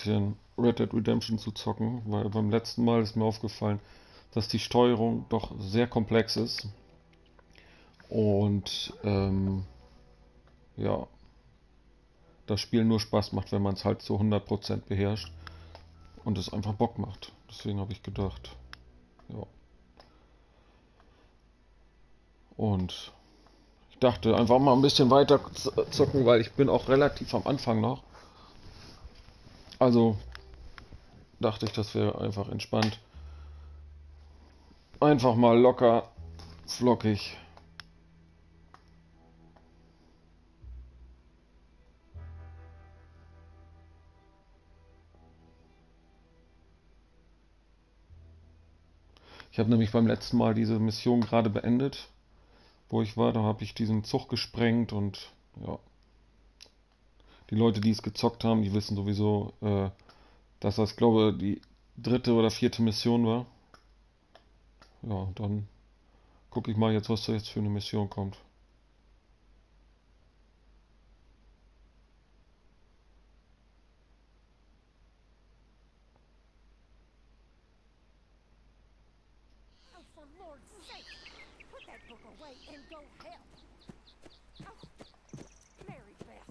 Red Dead Redemption zu zocken, weil beim letzten Mal ist mir aufgefallen, dass die Steuerung doch sehr komplex ist und ja, das Spiel nur Spaß macht, wenn man es halt zu 100% beherrscht und es einfach Bock macht. Deswegen habe ich gedacht, ja. Und ich dachte einfach mal ein bisschen weiter zocken, weil ich bin auch relativ am Anfang noch. Also dachte ich, das wäre einfach entspannt. Einfach mal locker, flockig. Ich habe nämlich beim letzten Mal diese Mission gerade beendet, wo ich war. Da habe ich diesen Zug gesprengt und ja. Die Leute, die es gezockt haben, die wissen sowieso, dass das, glaube ich, die dritte oder vierte Mission war. Ja, dann gucke ich mal jetzt, was da jetzt für eine Mission kommt. Oh, for Lord's sake! Put that book away and go help! Oh, Mary Beth!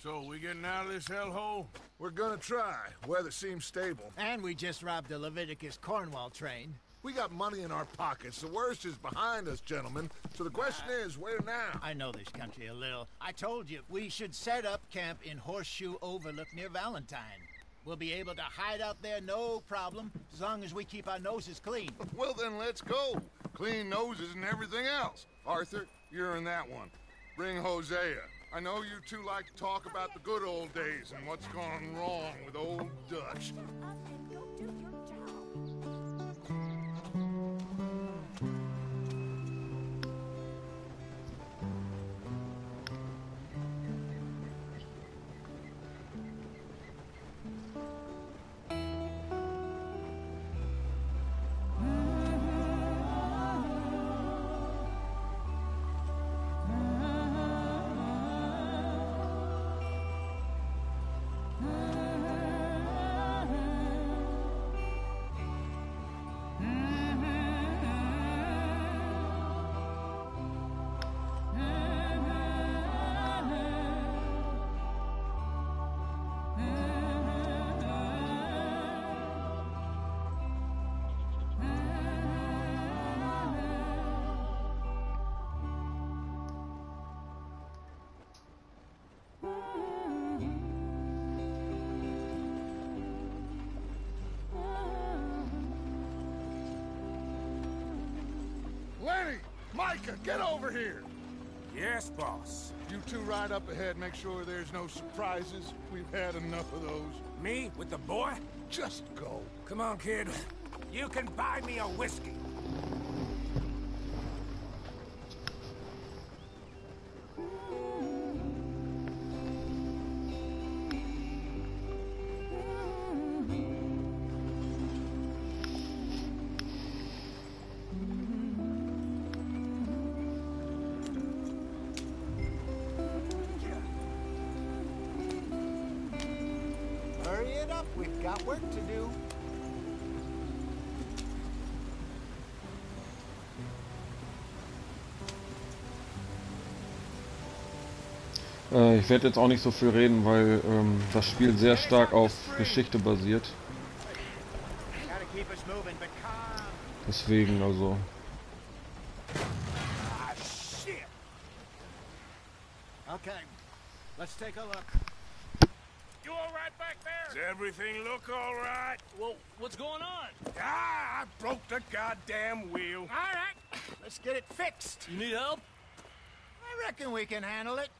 So, we getting out of this hellhole? We're gonna try. Weather seems stable. And we just robbed the Leviticus Cornwall train. We got money in our pockets. The worst is behind us, gentlemen. So the question is, where now? I know this country a little. I told you, we should set up camp in Horseshoe Overlook near Valentine. We'll be able to hide out there no problem, as long as we keep our noses clean. Well, then let's go. Clean noses and everything else. Arthur, you're in that one. Bring Hosea. I know you two like to talk about the good old days and what's gone wrong with old Dutch. Up and go do your job! Lenny! Micah, get over here! Yes, boss. You two ride up ahead, make sure there's no surprises. We've had enough of those. Me with the boy? Just go. Come on, kid. You can buy me a whiskey. Hurry it up, we've got work to do. Ich werde jetzt auch nicht so viel reden, weil das Spiel sehr stark auf Geschichte basiert. Gotta keep us moving, but calm. Deswegen, also. Ah, shit! Okay, let's take a look. You all right back there? Does everything look all right? Well, what's going on? Ah, I broke the goddamn wheel. All right, let's get it fixed. You need help? I reckon we can handle it.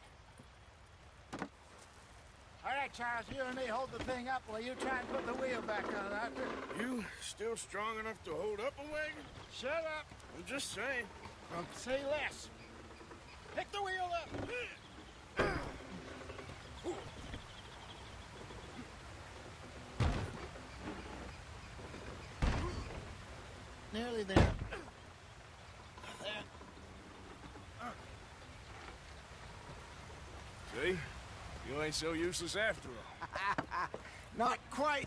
All right, Charles, you and me hold the thing up while you try and put the wheel back on, Arthur. You still strong enough to hold up a wagon? Shut up. I'm just saying. Say less. Pick the wheel up. Nearly there. There. See? You ain't so useless after all. Not quite.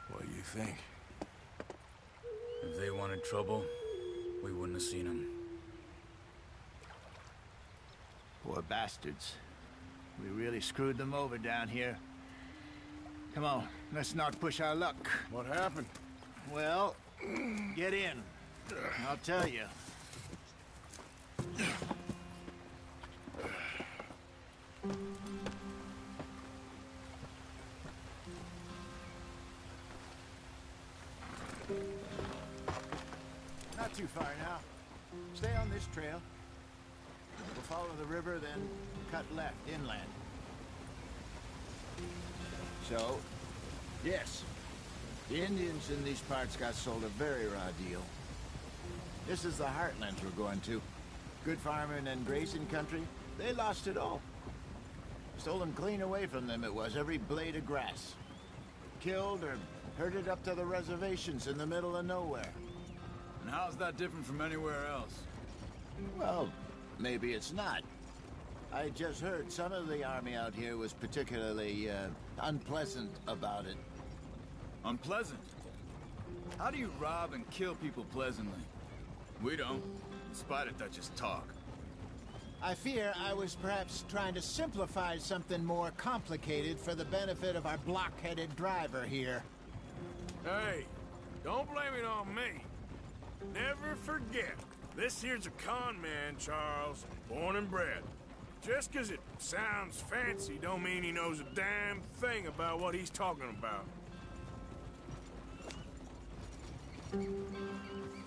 What do you think? If they wanted trouble, we wouldn't have seen them. Poor bastards. We really screwed them over down here. Come on, let's not push our luck. What happened? Well, get in. I'll tell you. Not too far now. Stay on this trail. We'll follow the river, then cut left inland. So, yes, the Indians in these parts got sold a very raw deal. This is the heartlands we're going to. Good farming and grazing country, they lost it all. Stolen clean away from them it was, every blade of grass. Killed or herded up to the reservations in the middle of nowhere. And how's that different from anywhere else? Well, maybe it's not. I just heard some of the army out here was particularly, unpleasant about it. Unpleasant? How do you rob and kill people pleasantly? We don't, in spite of Dutch's talk. I fear I was perhaps trying to simplify something more complicated for the benefit of our block-headed driver here. Hey, don't blame it on me. Never forget, this here's a con man, Charles, born and bred. Just 'cause it sounds fancy don't mean he knows a damn thing about what he's talking about.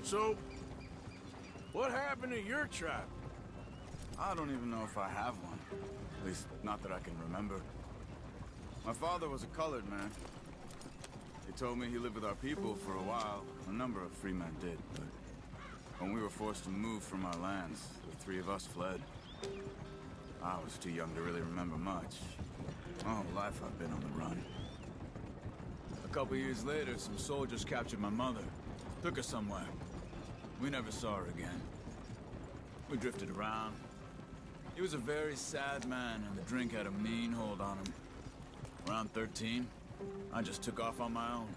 So, what happened to your tribe? I don't even know if I have one. At least, not that I can remember. My father was a colored man. He told me he lived with our people for a while. A number of free men did, but when we were forced to move from our lands, the three of us fled. I was too young to really remember much. My whole life I've been on the run. A couple years later, some soldiers captured my mother. Took her somewhere. We never saw her again. We drifted around. He was a very sad man, and the drink had a mean hold on him. Around 13, I just took off on my own.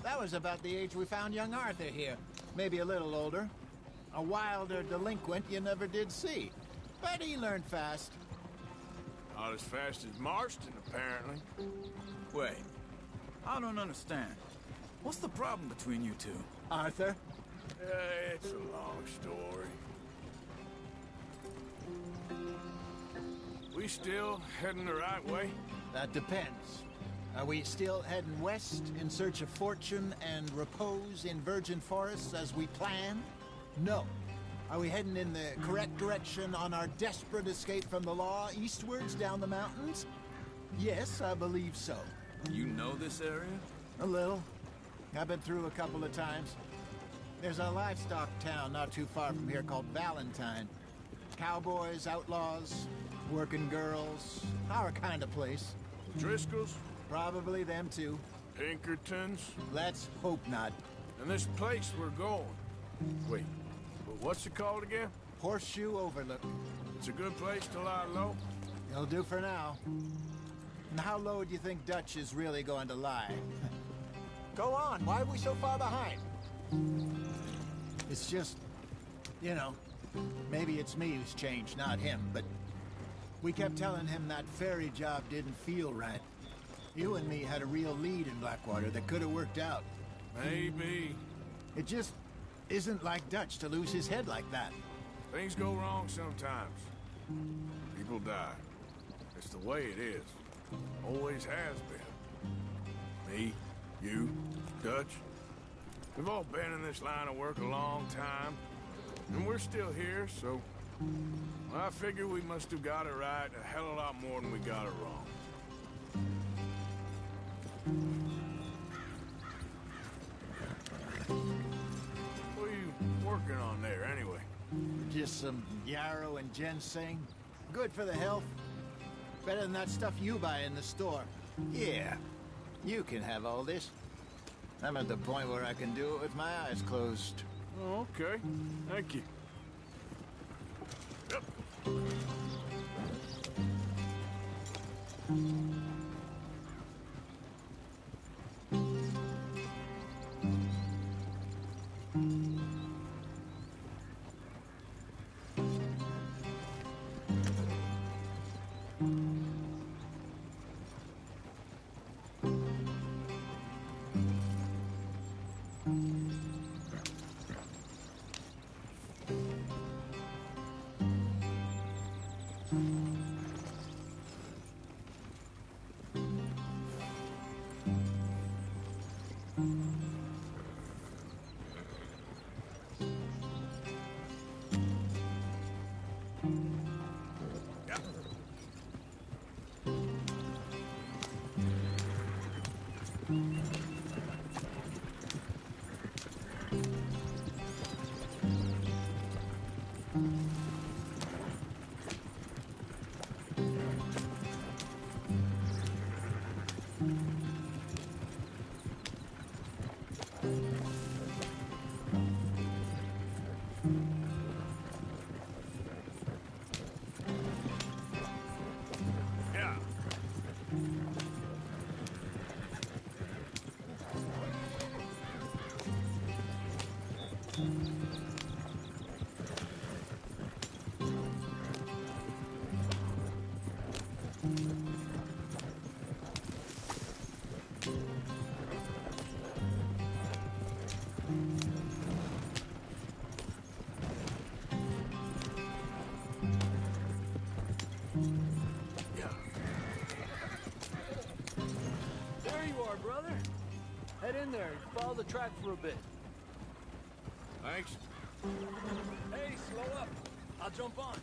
That was about the age we found young Arthur here. Maybe a little older. A wilder delinquent you never did see. But he learned fast. Not as fast as Marston, apparently. Wait, I don't understand. What's the problem between you two? Arthur? It's a long story. We still heading the right way? That depends. Are we still heading west in search of fortune and repose in virgin forests as we planned? No. Are we heading in the correct direction on our desperate escape from the law eastwards down the mountains? Yes, I believe so. You know this area? A little. I've been through a couple of times. There's a livestock town not too far from here called Valentine. Cowboys, outlaws, working girls, our kind of place. Driscoll's? Probably them too. Pinkertons? Let's hope not. And this place we're going. Wait, but what's it called again? Horseshoe Overlook. It's a good place to lie low? It'll do for now. And how low do you think Dutch is really going to lie? Go on, why are we so far behind? It's just, you know, maybe it's me who's changed, not him, but we kept telling him that ferry job didn't feel right. You and me had a real lead in Blackwater that could have worked out. Maybe. It just isn't like Dutch to lose his head like that. Things go wrong sometimes. People die. It's the way it is. Always has been. Me, you, Dutch. We've all been in this line of work a long time. And we're still here, so... I figure we must have got it right a hell of a lot more than we got it wrong. What are you working on there, anyway? Just some yarrow and ginseng. Good for the health. Better than that stuff you buy in the store. Yeah. You can have all this. I'm at the point where I can do it with my eyes closed. Oh, okay. Thank you. Yeah. There you are, brother. Head in there and follow the track for a bit. Thanks. Hey, slow up. I'll jump on.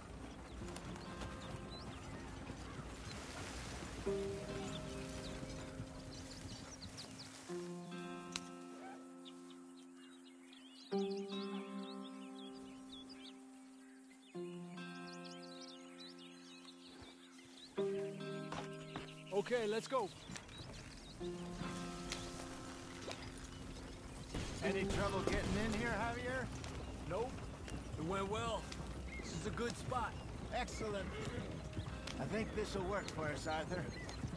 Okay, let's go. Any trouble getting in here, Javier? Nope. It went well. This is a good spot. Excellent. I think this will work for us, Arthur.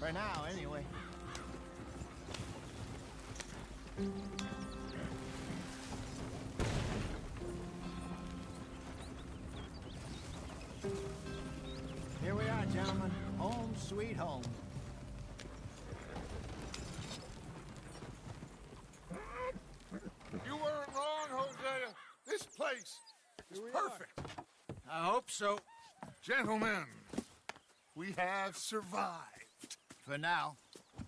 For now, anyway. Here we are, gentlemen. Home sweet home. You weren't wrong, Hosea. This place is perfect. I hope so. Gentlemen, we have survived. For now.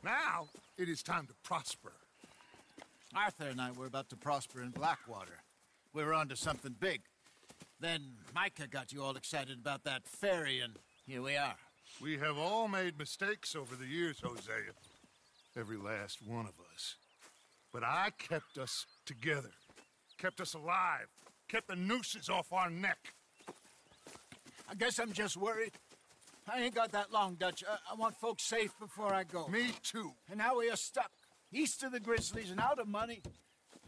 Now, it is time to prosper. Arthur and I were about to prosper in Blackwater. We were on to something big. Then Micah got you all excited about that ferry, and here we are. We have all made mistakes over the years, Hosea. Every last one of us. But I kept us together. Kept us alive. Kept the nooses off our neck. I guess I'm just worried. I ain't got that long, Dutch. I want folks safe before I go. Me too. And now we are stuck, east of the Grizzlies and out of money,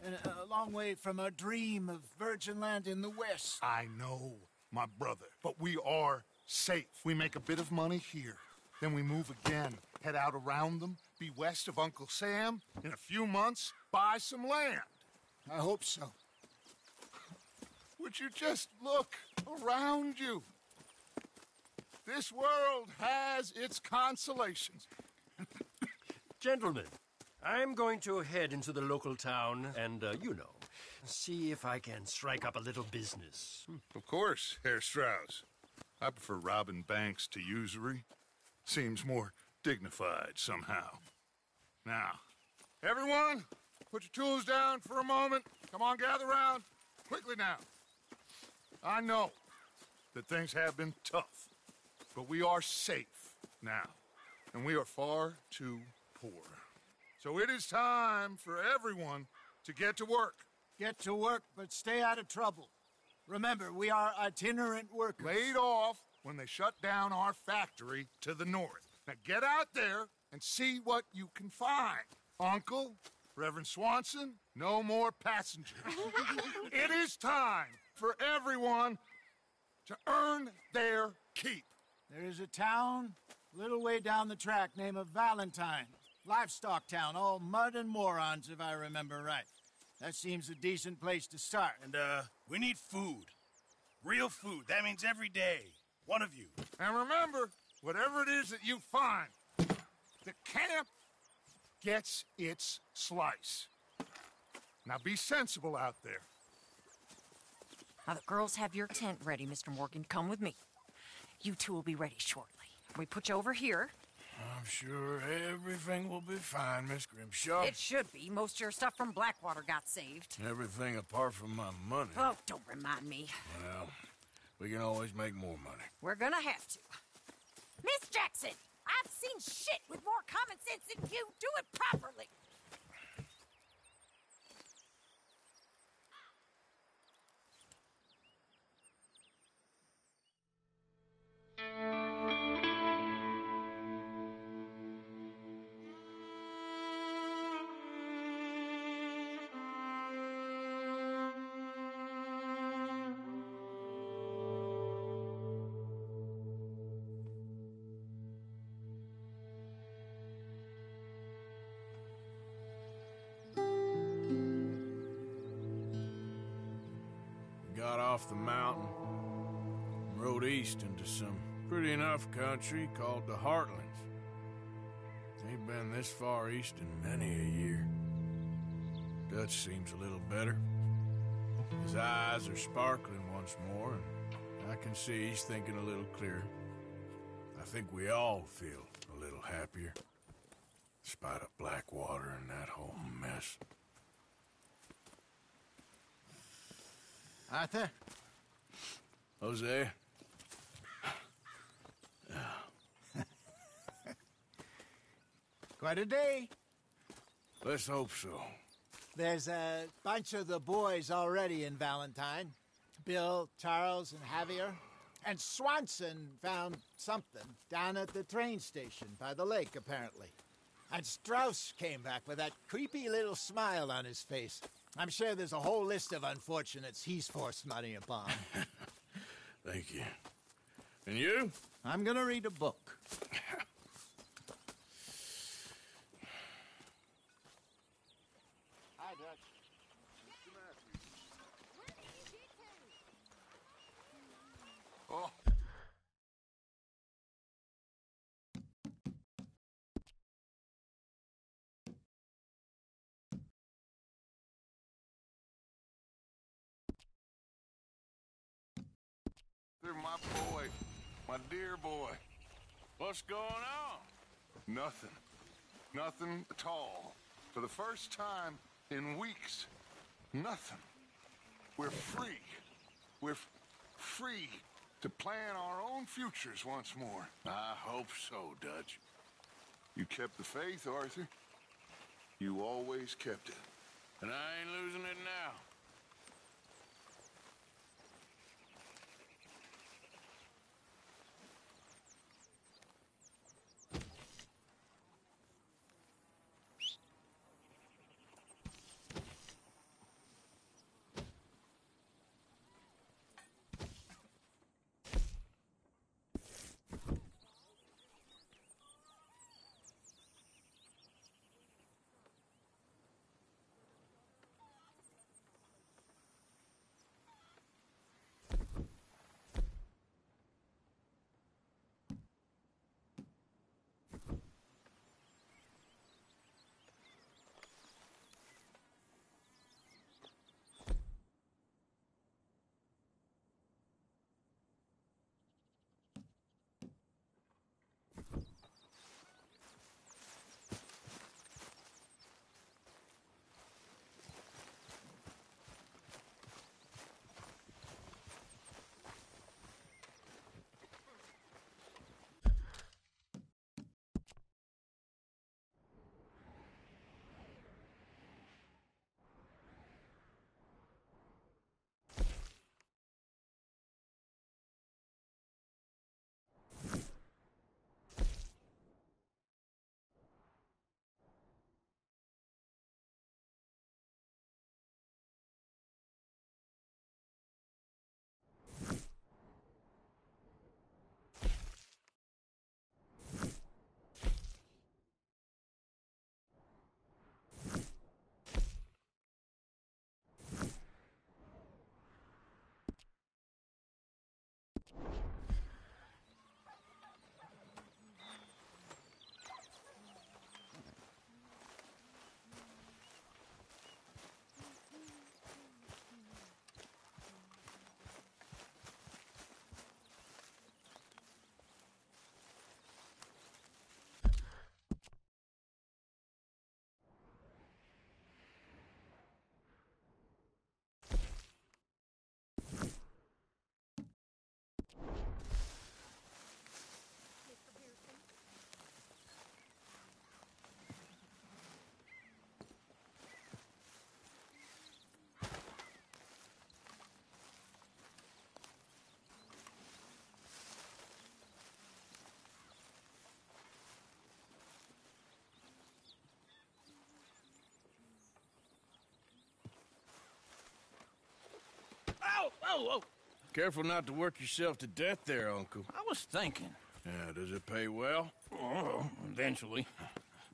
and a long way from our dream of virgin land in the west. I know, my brother. But we are safe. We make a bit of money here. Then we move again, head out around them, be west of Uncle Sam. In a few months, buy some land. I hope so. Would you just look around you? This world has its consolations. Gentlemen, I'm going to head into the local town and, see if I can strike up a little business. Of course, Herr Strauss. I prefer robbing banks to usury. Seems more dignified somehow. Now, everyone, put your tools down for a moment. Come on, gather round. Quickly now. I know that things have been tough, but we are safe now, and we are far too poor. So it is time for everyone to get to work. Get to work, but stay out of trouble. Remember, we are itinerant workers. Laid off when they shut down our factory to the north. Now get out there and see what you can find. Uncle, Reverend Swanson, no more passengers. It is time for everyone to earn their keep. There is a town a little way down the track named Valentine. Livestock town, all mud and morons, if I remember right. That seems a decent place to start. And, we need food. Real food. That means every day. One of you. And remember, whatever it is that you find, the camp gets its slice. Now be sensible out there. Now the girls have your tent ready, Mr. Morgan. Come with me. You two will be ready shortly. We put you over here. I'm sure everything will be fine, Miss Grimshaw. It should be. Most of your stuff from Blackwater got saved. Everything apart from my money. Oh, don't remind me. Well, we can always make more money. We're gonna have to. Miss Jackson, I've seen shit with more common sense than you. Do it properly. Got off the mountain, rode east into some pretty enough country called the Heartlands. Ain't been this far east in many a year. Dutch seems a little better. His eyes are sparkling once more, and I can see he's thinking a little clearer. I think we all feel a little happier, despite of Blackwater and that whole mess. Arthur? Jose? Quite a day. Let's hope so. There's a bunch of the boys already in Valentine. Bill, Charles, and Javier. And Swanson found something down at the train station by the lake, apparently. And Strauss came back with that creepy little smile on his face. I'm sure there's a whole list of unfortunates he's forced money upon. Thank you. And you? I'm gonna read a book. Hi, Dutch. Oh. They're my boy, my dear boy. What's going on? Nothing. Nothing at all. For the first time in weeks, nothing. We're free. We're free to plan our own futures once more. I hope so, Dutch. You kept the faith, Arthur. You always kept it. And I ain't losing it now. Ow! Oh, oh! Careful not to work yourself to death there, Uncle. I was thinking. Yeah, does it pay well? Oh, eventually.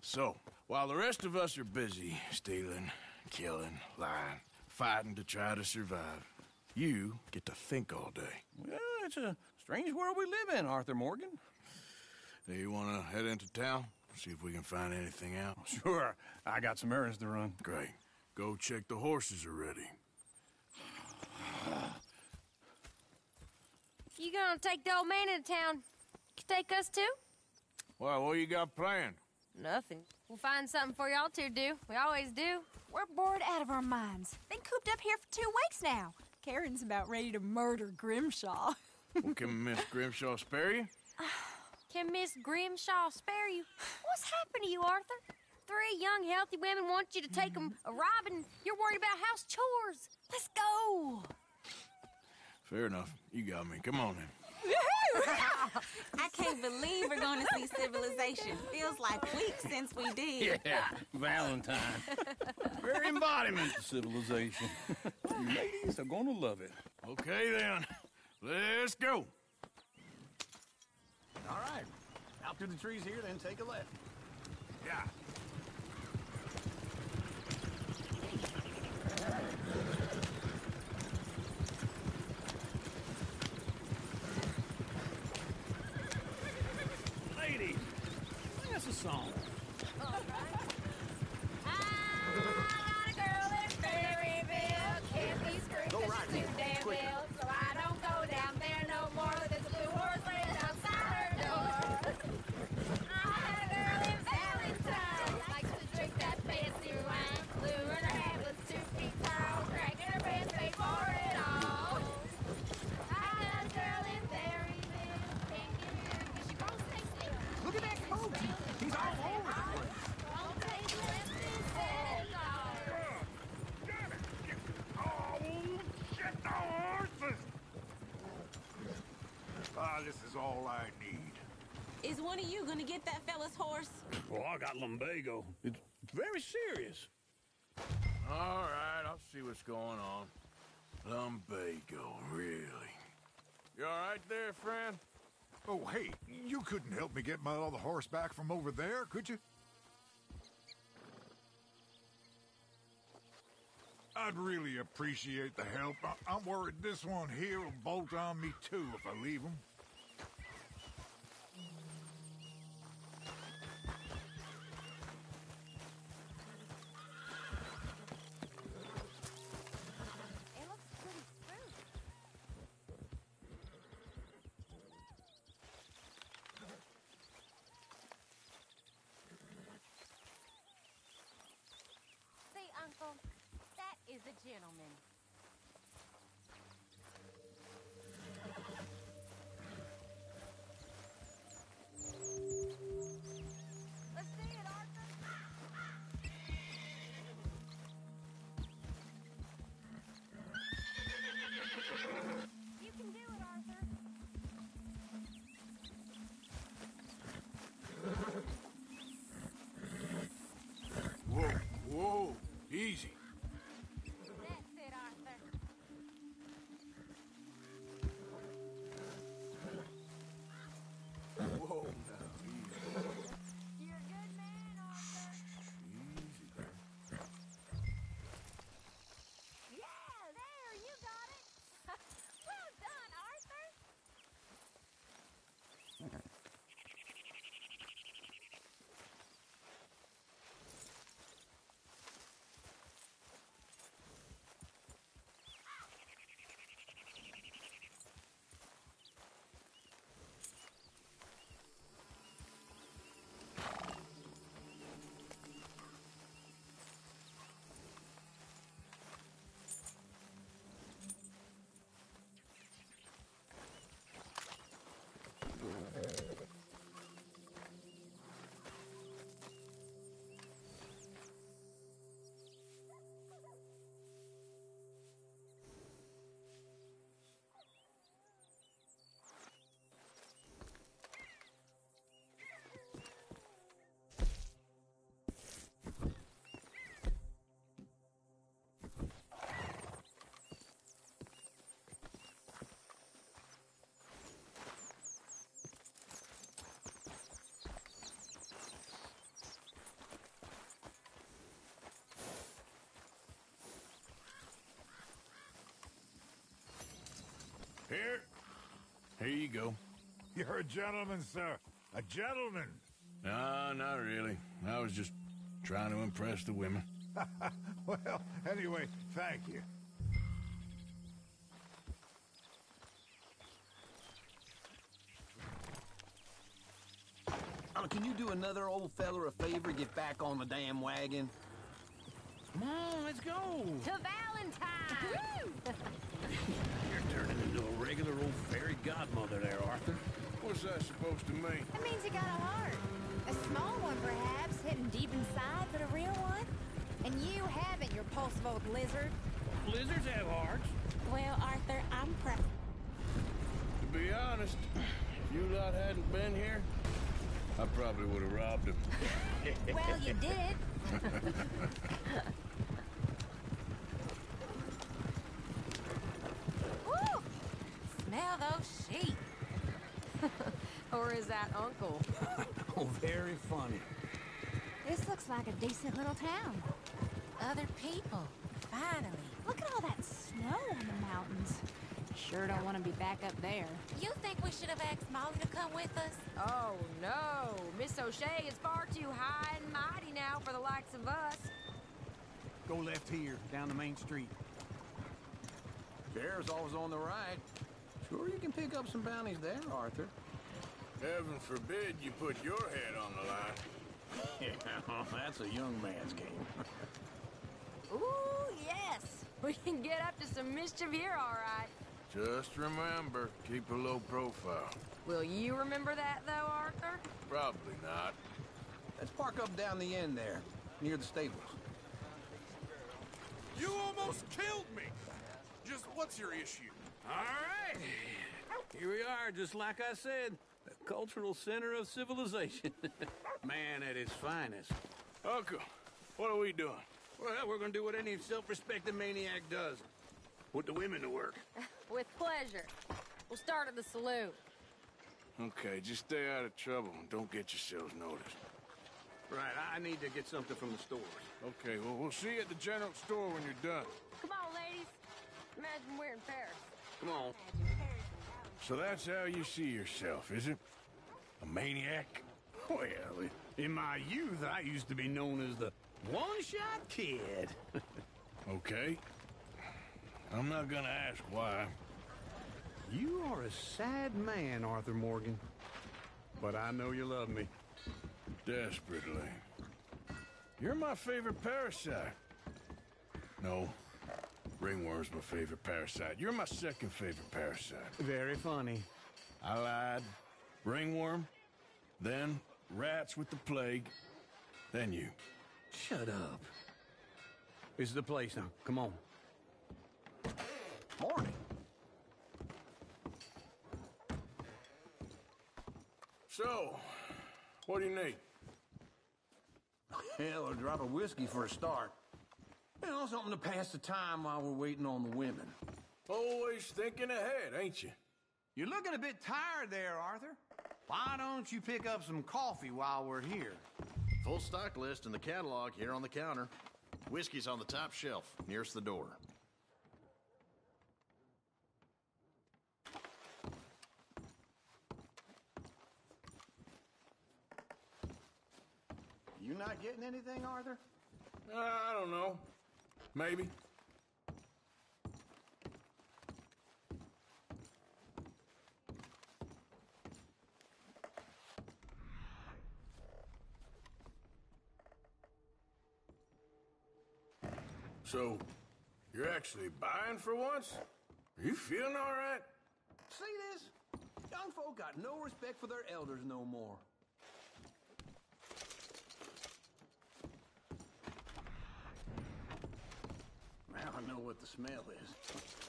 So, while the rest of us are busy stealing, killing, lying, fighting to try to survive, you get to think all day. Well, it's a strange world we live in, Arthur Morgan. Do you want to head into town? See if we can find anything out? Sure, I got some errands to run. Great. Go check the horses are ready. You gonna take the old man into town? Take us too? Well, what you got planned? Nothing. We'll find something for y'all two to do. We always do. We're bored out of our minds. Been cooped up here for 2 weeks now. Karen's about ready to murder Grimshaw. Well, can Miss Grimshaw spare you? Can Miss Grimshaw spare you? What's happened to you, Arthur? 3 young, healthy women want you to take them a robbing. You're worried about house chores. Let's go. Fair enough. You got me. Come on then. I can't believe we're going to see civilization. Feels like weeks since we did. Yeah, Valentine. Very embodiment of civilization. You ladies are gonna love it. Okay then. Let's go. All right. Out through the trees here, then take a left. Yeah. Ladies, sing us a song. Go right here. Quicker. So I don't go down there no more. There's a blue horse laying outside her door. I had a girl in Valentine. Likes to drink that fancy wine. Blue and her hair was 2 feet tall. Cracking her pants, paid for it all. I had a girl in Berryville. Can't get her 'cause she won't stay still. Look at that coach. He's all over the place. Won't take less than $7. This is all I need. Is one of you going to get that fella's horse? Well, I got lumbago. It's very serious. All right, I'll see what's going on. Lumbago, really? You all right there, friend? Oh, hey, you couldn't help me get my other horse back from over there, could you? I'd really appreciate the help. I'm worried this one here will bolt on me too if I leave him. It looks pretty smooth. See, Uncle, that is a gentleman. Let's see it, Arthur. You can do it, Arthur. Whoa, whoa, easy. That's it, Arthur. Whoa, now, easy. You're a good man, Arthur. Easy. Yeah, there, you got it. Well done, Arthur. Here you go. You're a gentleman, sir. A gentleman. No, not really. I was just trying to impress the women. Well, anyway, thank you. Can you do another old feller a favor, get back on the damn wagon? Come on, let's go. To Valentine! You're turning into a regular old fairy godmother there, Arthur. What's that supposed to mean? That means you got a heart. A small one, perhaps, hidden deep inside, but a real one. And you haven't, you repulsive old lizard. Lizards have hearts. Well, Arthur, I'm proud. To be honest, if you lot hadn't been here, I probably would have robbed him. Well, you did. Woo! Smell those sheep. Or is that Uncle? Oh, very funny. This looks like a decent little town. Other people. Finally. Look at all that snow on the mountains. Sure don't want to be back up there. You think we should have asked Molly to come with us? Oh, no. Miss O'Shea is far too high and mighty now for the likes of us. Go left here, down the main street. Sheriff's always on the right. Sure you can pick up some bounties there, Arthur. Heaven forbid you put your head on the line. Yeah, that's a young man's game. Ooh, yes. We can get up to some mischief here, all right. Just remember, keep a low profile. Will you remember that, though, Arthur? Probably not. Let's park up down the end there, near the stables. You almost killed me! Just what's your issue? All right. Here we are, just like I said. The cultural center of civilization. Man at his finest. Uncle, what are we doing? Well, we're gonna do what any self-respecting maniac does. Put the women to work. With pleasure. We'll start at the saloon. Okay, just stay out of trouble and don't get yourselves noticed. Right, I need to get something from the stores. Okay, well, we'll see you at the general store when you're done. Come on, ladies. Imagine we're in Paris. Come on. So that's how you see yourself, is it? A maniac? Well, in my youth, I used to be known as the one-shot kid. Okay. I'm not gonna ask why. You are a sad man, Arthur Morgan. But I know you love me. Desperately. You're my favorite parasite. No. Ringworm's my favorite parasite. You're my second favorite parasite. Very funny. I lied. Ringworm, then rats with the plague, then you. Shut up. This is the place now. Come on. Morning. So, what do you need? Hell, a drop of whiskey for a start. You know, something to pass the time while we're waiting on the women. Always thinking ahead, ain't you? You're looking a bit tired there, Arthur. Why don't you pick up some coffee while we're here? Full stock list in the catalog here on the counter. Whiskey's on the top shelf, nearest the door. You not getting anything, Arthur? I don't know. Maybe. So, you're actually buying for once? Are you feeling all right? See this? Young folk got no respect for their elders no more. Now I know what the smell is.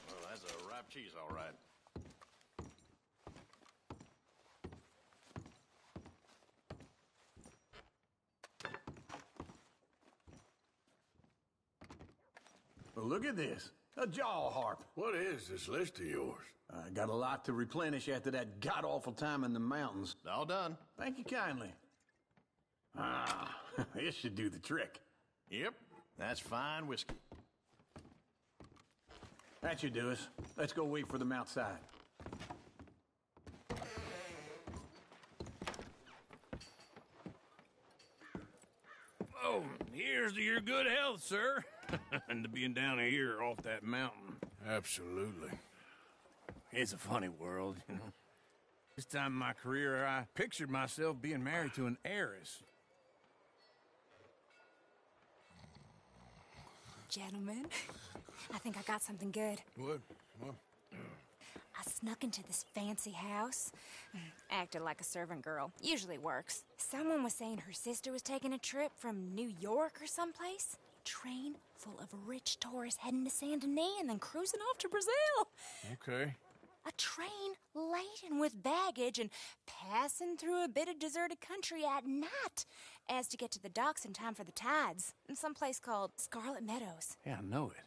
Well, that's a ripe cheese, all right. Well, look at this. A jaw harp. What is this list of yours? I got a lot to replenish after that god-awful time in the mountains. All done. Thank you kindly. Ah, this should do the trick. Yep, that's fine whiskey. That should do us. Let's go wait for them outside. Cheers to your good health, sir. And to being down here off that mountain. Absolutely. It's a funny world, you know. This time in my career, I pictured myself being married to an heiress. Gentlemen, I think I got something good. What? I snuck into this fancy house. Acted like a servant girl. Usually works. Someone was saying her sister was taking a trip from New York or someplace. Train full of rich tourists heading to Saint Denis and then cruising off to Brazil. Okay. A train laden with baggage and passing through a bit of deserted country at night as to get to the docks in time for the tides in some place called Scarlet Meadows. Yeah, I know it.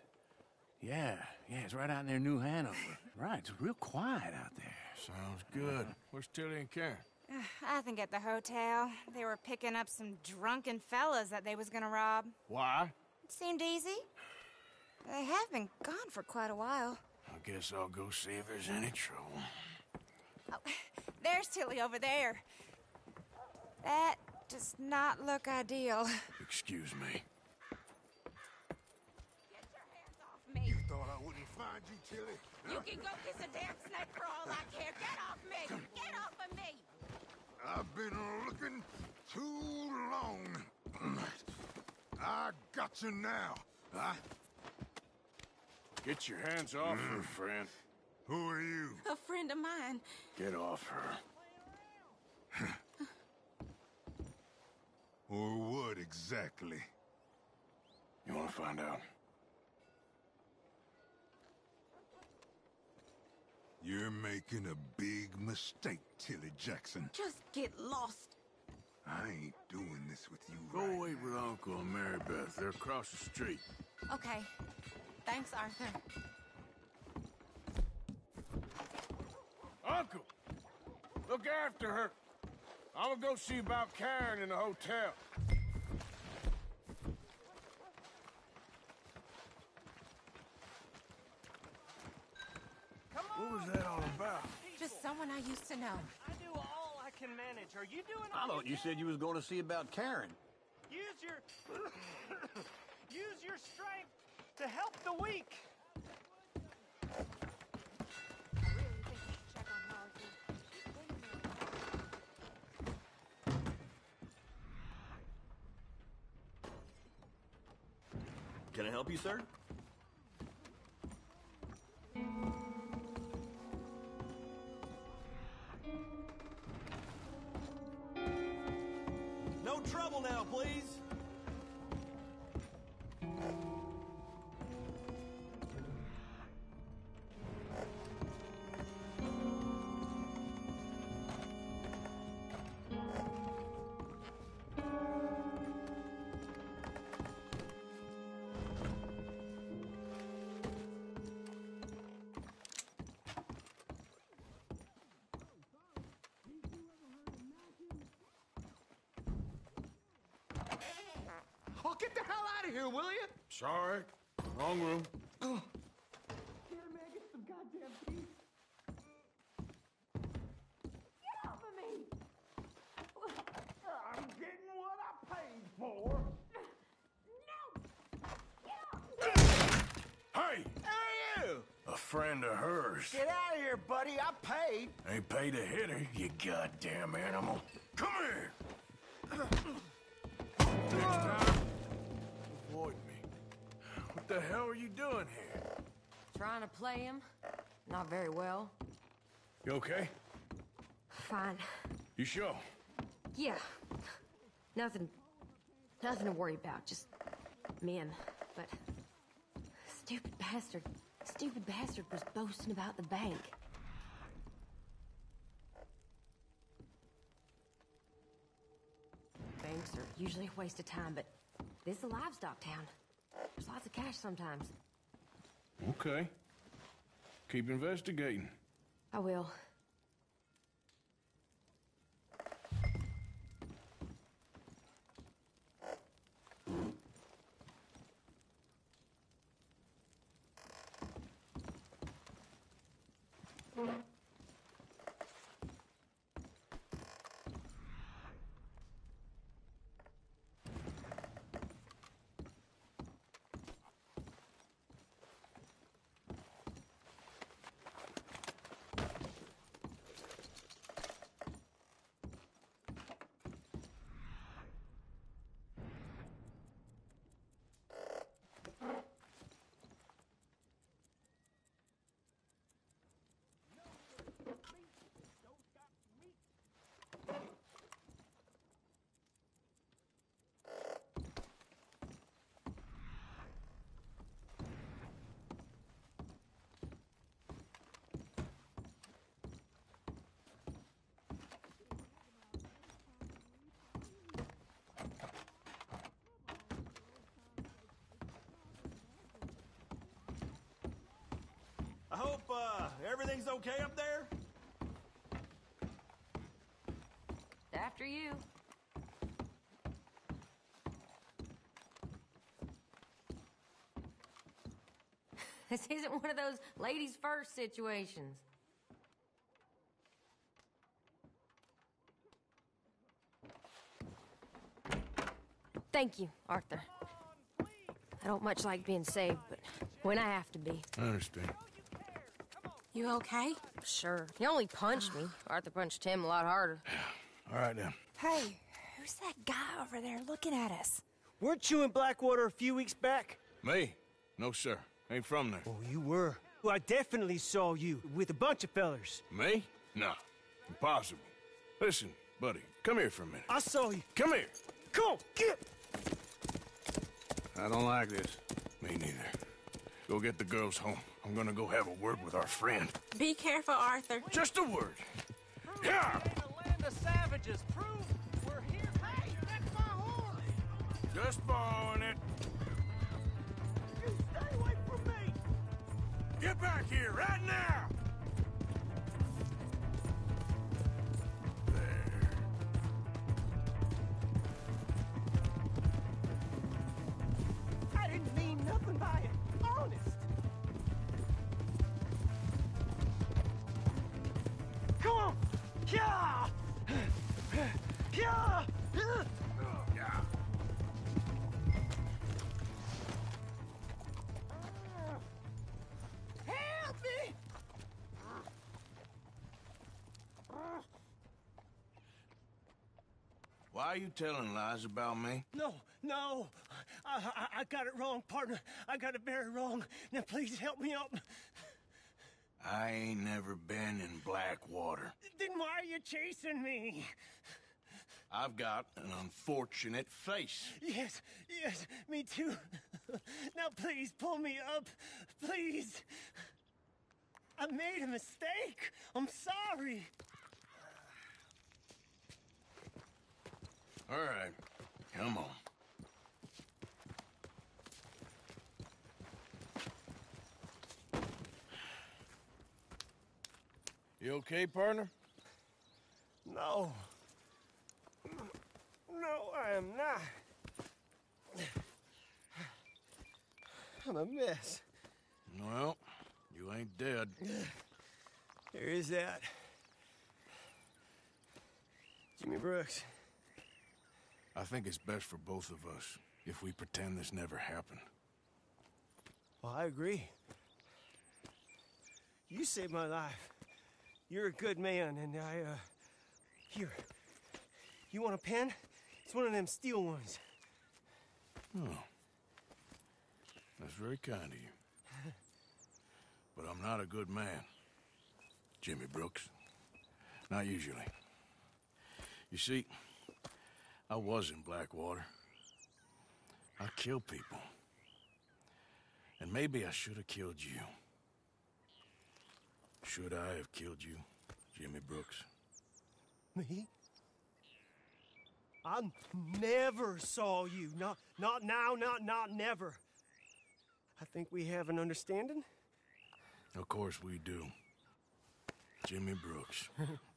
Yeah, it's right out near New Hanover. Right, it's real quiet out there. Sounds good. Where's Tilly and Karen? I think at the hotel. They were picking up some drunken fellas that they was gonna rob. Why? It seemed easy. They have been gone for quite a while. I guess I'll go see if there's any trouble. Oh, there's Tilly over there. That does not look ideal. Excuse me. Get your hands off me. You thought I wouldn't find you, Tilly? You can go kiss a damn snake for all I care. Get off me! Get off of me! I've been looking too long. I got you now. Get your hands off her, friend. Who are you? A friend of mine. Get off her. Or what exactly? You want to find out? You're making a big mistake, Tilly Jackson. Just get lost. I ain't doing this with you Go right wait with Uncle and Mary Beth. They're across the street. Okay. Thanks, Arthur. Uncle! Look after her. I'm gonna go see about Karen in the hotel. What was that all about? Just someone I used to know. I do all I can manage. Are you doing I all thought you said you was going to see about Karen. Use your... use your strength to help the weak. Can I help you, sir? No trouble now, please. Oh, get the hell out of here, will you? Sorry. Wrong room. Get him, man. Get some goddamn peace. Get off of me! I'm getting what I paid for. Hey! Hey, you! A friend of hers. Get out of here, buddy. I paid. Ain't paid to hit her, you goddamn animal. Come here! Next time, avoid me. What the hell are you doing here? Trying to play him. Not very well. You okay? Fine. You sure? Yeah. Nothing to worry about. Just men. But stupid bastard was boasting about the bank. Banks are usually a waste of time, but this is a livestock town. There's lots of cash sometimes. Okay. Keep investigating. I will. everything's okay up there? After you. This isn't one of those ladies first situations. Thank you, Arthur. I don't much like being saved, but when I have to be. I understand. You okay? Sure. He only punched me. Arthur punched him a lot harder. All right, then. Hey, who's that guy over there looking at us? Weren't you in Blackwater a few weeks back? Me? No, sir. Ain't from there. Oh, you were. Well, I definitely saw you with a bunch of fellers. Me? No. Impossible. Listen, buddy, come here for a minute. I saw you. Come here. Come on, get! I don't like this. Me neither. Go get the girls home. I'm gonna go have a word with our friend. Be careful, Arthur. Just a word. Yeah! The land of savages. Prove we're here. Hey, that's my horse! Just borrowing it. You stay away from me! Get back here right now! I didn't mean nothing by it. Honest. Come on! Yeah! Yeah! Yeah. Help me! Why are you telling lies about me? No. I got it wrong, partner. I got it very wrong. Now please help me up. I ain't never been in Blackwater. Then why are you chasing me? I've got an unfortunate face. Yes, me too. Now please pull me up. Please. I made a mistake. I'm sorry. All right, come on. You okay, partner? No. No, I am not. I'm a mess. Well, you ain't dead. There is that. Jimmy Brooks. I think it's best for both of us if we pretend this never happened. Well, I agree. You saved my life. You're a good man, and here. You want a pen? It's one of them steel ones. Oh. That's very kind of you. But I'm not a good man, Jimmy Brooks. Not usually. You see, I was in Blackwater. I killed people. And maybe I should have killed you. Should I have killed you, Jimmy Brooks? Me? I never saw you. Not now, not never. I think we have an understanding. Of course we do. Jimmy Brooks.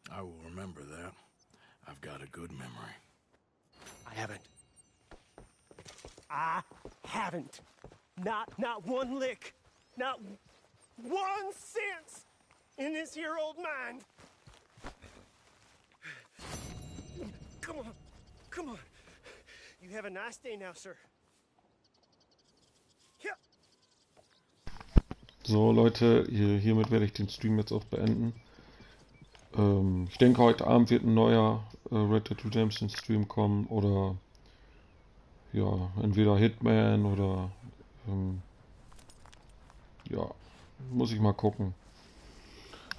I will remember that. I've got a good memory. I haven't. Not one lick. Not 1 cent in this here old mind. Come on. You have a nice day now, sir. Here. So Leute, hiermit werde ich den Stream jetzt auch beenden. Ich denke, heute Abend wird ein neuer Red Dead Redemption Stream kommen oder ja, entweder Hitman oder ja, muss ich mal gucken.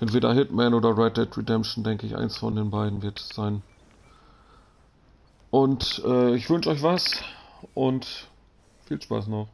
Entweder Hitman oder Red Dead Redemption, denke ich, eins von den beiden wird es sein. Und ich wünsche euch was und viel Spaß noch.